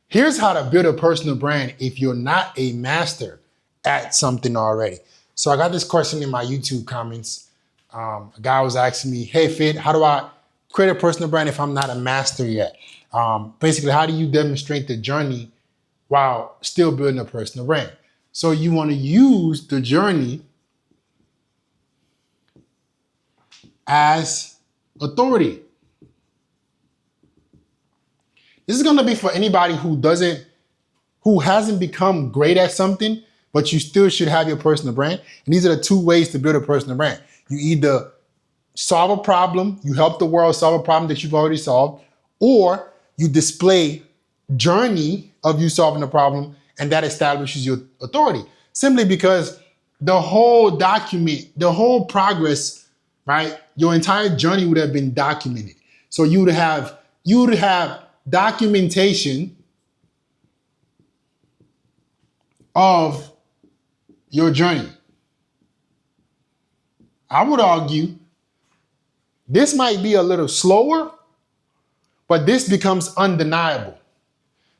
Here's how to build a personal brand if you're not a master at something already. So I got this question in my YouTube comments. A guy was asking me, hey Fit, how do I create a personal brand if I'm not a master yet? Basically, how do you demonstrate the journey while still building a personal brand? So you want to use the journey as authority. This is going to be for anybody who hasn't become great at something, but you still should have your personal brand. And these are the two ways to build a personal brand. You either solve a problem, you help the world solve a problem that you've already solved, or you display journey of you solving the problem, and that establishes your authority. Simply because the whole document, the whole progress, right? Your entire journey would have been documented. So you would have documentation of your journey. I would argue this might be a little slower, but this becomes undeniable.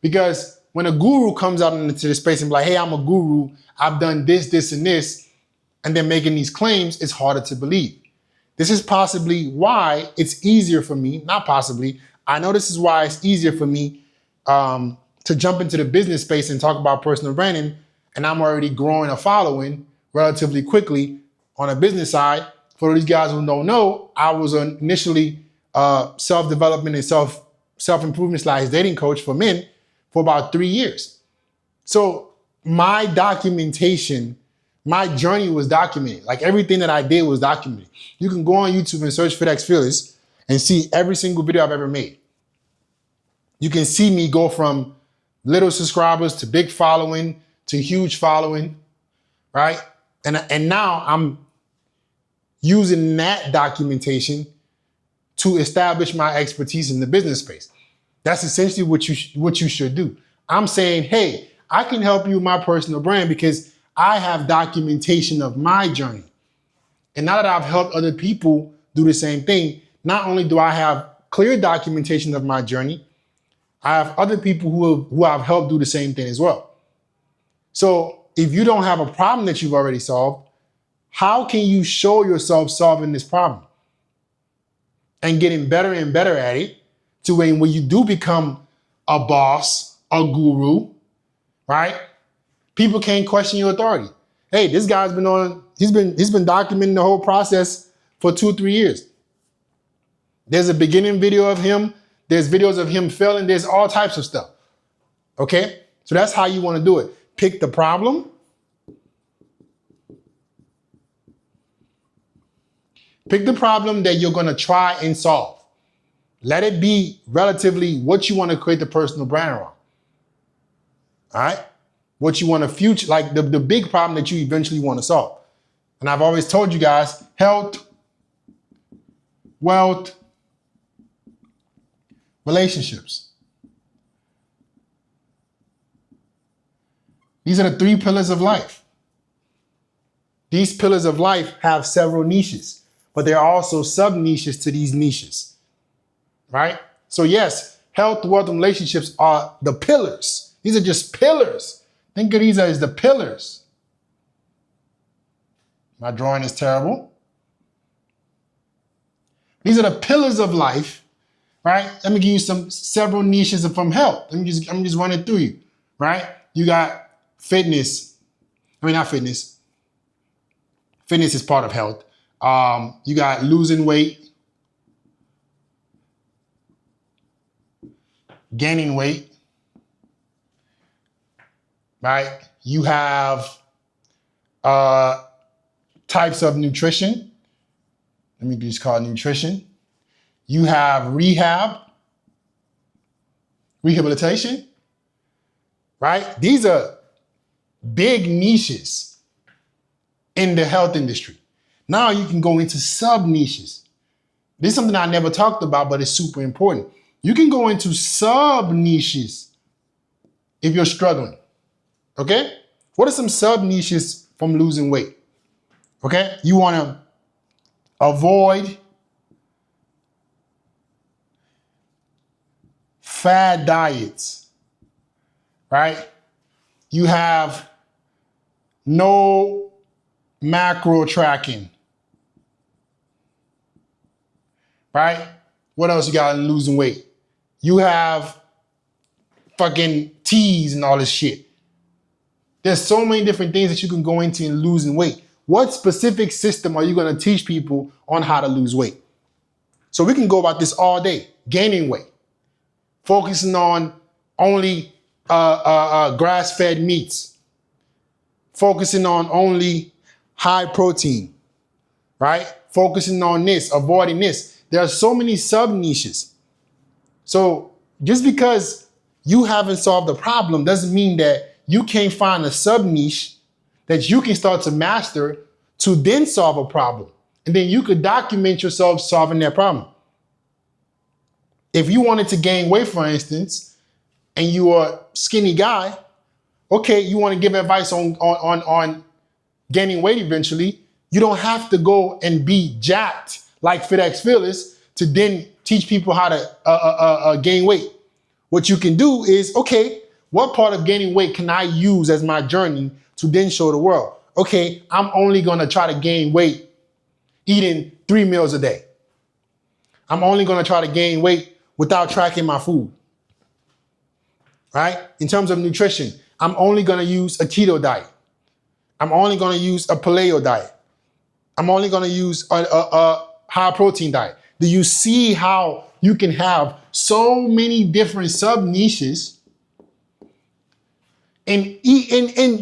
Because when a guru comes out into the space and be like, hey, I'm a guru, I've done this, this, and this, and then making these claims, it's harder to believe. This is possibly why it's easier for me, not possibly, I know this is why it's easier for me to jump into the business space and talk about personal branding, and I'm already growing a following relatively quickly on a business side. For these guys who don't know, I was initially self-development and self-improvement / dating coach for men for about 3 years. So my documentation, my journey was documented. Like everything that I did was documented. You can go on YouTube and search FitX Fearless and see every single video I've ever made. You can see me go from little subscribers to big following to huge following, right? And now I'm using that documentation to establish my expertise in the business space. That's essentially what you should do. I'm saying, hey, I can help you with my personal brand because I have documentation of my journey. And now that I've helped other people do the same thing, not only do I have clear documentation of my journey, I have other people who I've helped do the same thing as well. So if you don't have a problem that you've already solved, how can you show yourself solving this problem and getting better and better at it to when you do become a boss, a guru, right? People can't question your authority. Hey, this guy's he's been documenting the whole process for 2-3 years. There's a beginning video of him. There's videos of him failing. There's all types of stuff. Okay? So that's how you want to do it. Pick the problem. Pick the problem that you're going to try and solve. Let it be relatively what you want to create the personal brand around. All right? What you want to future, like the big problem that you eventually want to solve. And I've always told you guys, health, wealth, relationships. These are the 3 pillars of life. These pillars of life have several niches, but there are also sub-niches to these niches, right? So yes, health, wealth, and relationships are the pillars. These are just pillars. Think of these as the pillars. My drawing is terrible. These are the pillars of life, right? Let me give you several niches from health. I'm just running through you, right? You got fitness. Not fitness. Fitness is part of health. You got losing weight, gaining weight, right? You have types of nutrition. Let me just call it nutrition. You have rehabilitation, right? These are big niches in the health industry. Now you can go into sub-niches. This is something I never talked about, but it's super important. You can go into sub-niches if you're struggling, okay? What are some sub-niches from losing weight? Okay, you want to avoid fad diets. right? You have no macro tracking, right? What else you got in losing weight? You have fucking teas and all this shit. There's so many different things that you can go into in losing weight. What specific system are you going to teach people on how to lose weight? So we can go about this all day. Gaining weight, focusing on only grass-fed meats, focusing on only high protein, right? Focusing on this, avoiding this. There are so many sub-niches. So just because you haven't solved the problem doesn't mean that you can't find a sub-niche that you can start to master to then solve a problem. And then you could document yourself solving that problem. If you wanted to gain weight, for instance, and you are a skinny guy, okay, you want to give advice on gaining weight eventually. You don't have to go and be jacked like FitX Fearless to then teach people how to gain weight. What you can do is, okay, what part of gaining weight can I use as my journey to then show the world? Okay, I'm only going to try to gain weight eating 3 meals a day. I'm only going to try to gain weight without tracking my food, right? In terms of nutrition, I'm only going to use a keto diet. I'm only going to use a paleo diet. I'm only going to use a high protein diet. Do you see how you can have so many different sub niches in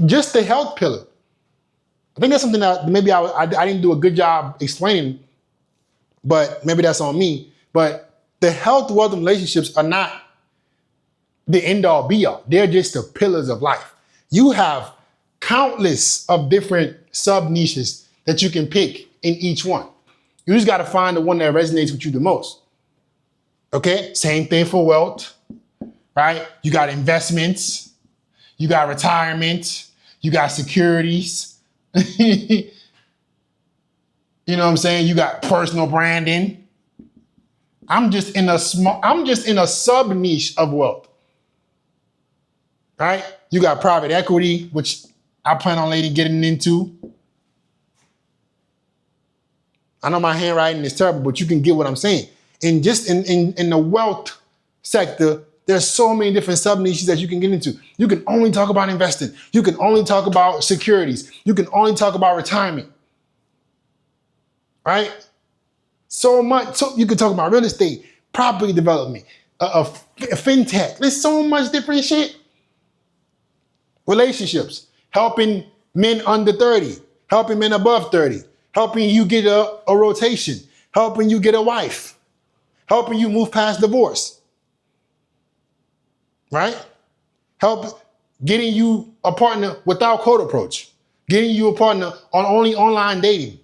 just the health pillar? I think that's something that maybe I didn't do a good job explaining, but maybe that's on me. But the health, wealth, and relationships are not the end all be all. They're just the pillars of life. You have countless of different sub niches that you can pick in each one. You just got to find the one that resonates with you the most. Okay, same thing for wealth, right? You got investments, you got retirement, you got securities. You know what I'm saying? You got personal branding. I'm just in a sub niche of wealth, right? You got private equity, which I plan on later getting into. I know my handwriting is terrible, but you can get what I'm saying. And just in the wealth sector, there's so many different sub niches that you can get into. You can only talk about investing. You can only talk about securities. You can only talk about retirement, right? So much. So you can talk about real estate, property development, fintech. There's so much different shit. Relationships, helping men under 30, helping men above 30, helping you get a rotation, helping you get a wife, helping you move past divorce, right? Help getting you a partner without code approach, getting you a partner on only online dating.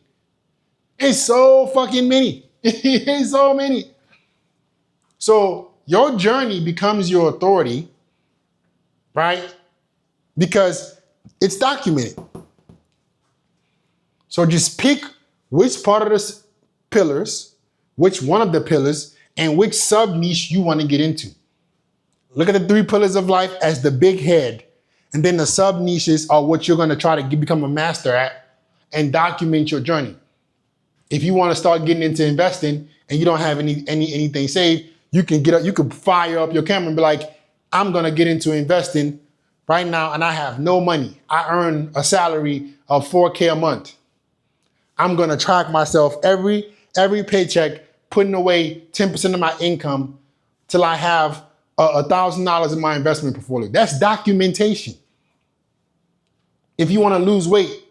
It's so fucking many. It's so many. So your journey becomes your authority, right? Because it's documented. So just pick which part of the pillars, which one of the pillars, and which sub niche you want to get into. Look at the 3 pillars of life as the big head, and then the sub niches are what you're going to try to become a master at and document your journey. If you want to start getting into investing and you don't have anything saved, you can get up, you can fire up your camera and be like, I'm going to get into investing right now and I have no money. I earn a salary of $4K a month. I'm going to track myself every paycheck, putting away 10% of my income till I have $1,000 in my investment portfolio. That's documentation. If you want to lose weight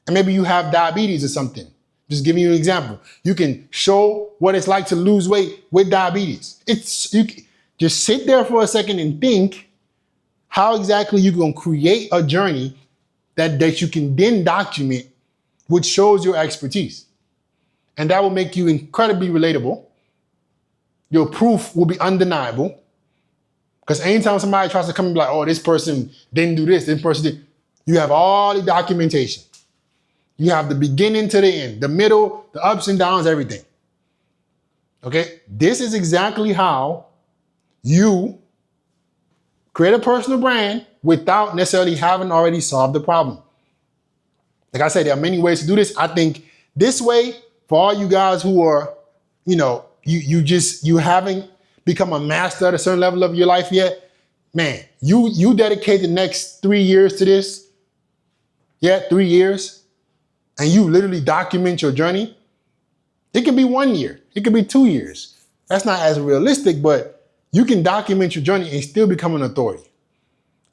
and maybe you have diabetes or something, just giving you an example, you can show what it's like to lose weight with diabetes. Just sit there for a second and think how exactly you're going to create a journey that you can then document, which shows your expertise. And that will make you incredibly relatable. Your proof will be undeniable. Because anytime somebody tries to come and be like, oh, this person didn't do this person did, you have all the documentation. You have the beginning to the end, the middle, the ups and downs, everything. Okay? This is exactly how you create a personal brand without necessarily having already solved the problem. Like I said, there are many ways to do this. I think this way, for all you guys who are, you haven't become a master at a certain level of your life yet, man, you dedicate the next 3 years to this. Yeah, 3 years. And you literally document your journey. It could be 1 year. It could be 2 years. That's not as realistic, but you can document your journey and still become an authority.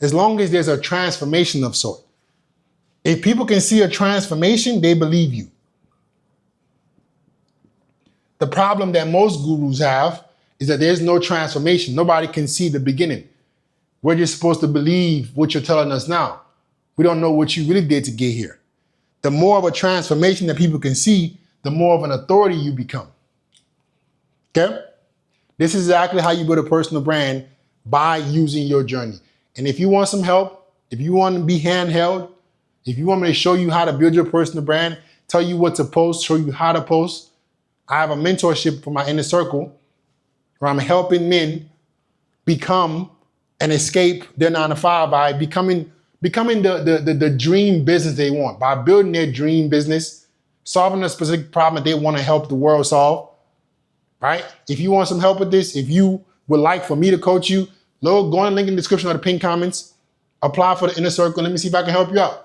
As long as there's a transformation of sort. If people can see a transformation, they believe you. The problem that most gurus have is that there's no transformation. Nobody can see the beginning. We're just supposed to believe what you're telling us now. We don't know what you really did to get here. The more of a transformation that people can see, the more of an authority you become. Okay? This is exactly how you build a personal brand, by using your journey. And if you want some help, if you want to be handheld, if you want me to show you how to build your personal brand, tell you what to post, show you how to post, I have a mentorship for my inner circle where I'm helping men become and escape their 9-to-5 by becoming the dream business they want, by building their dream business, solving a specific problem that they want to help the world solve, right? If you want some help with this, if you would like for me to coach you, go on the link in the description or the pinned comments, apply for the inner circle. Let me see if I can help you out.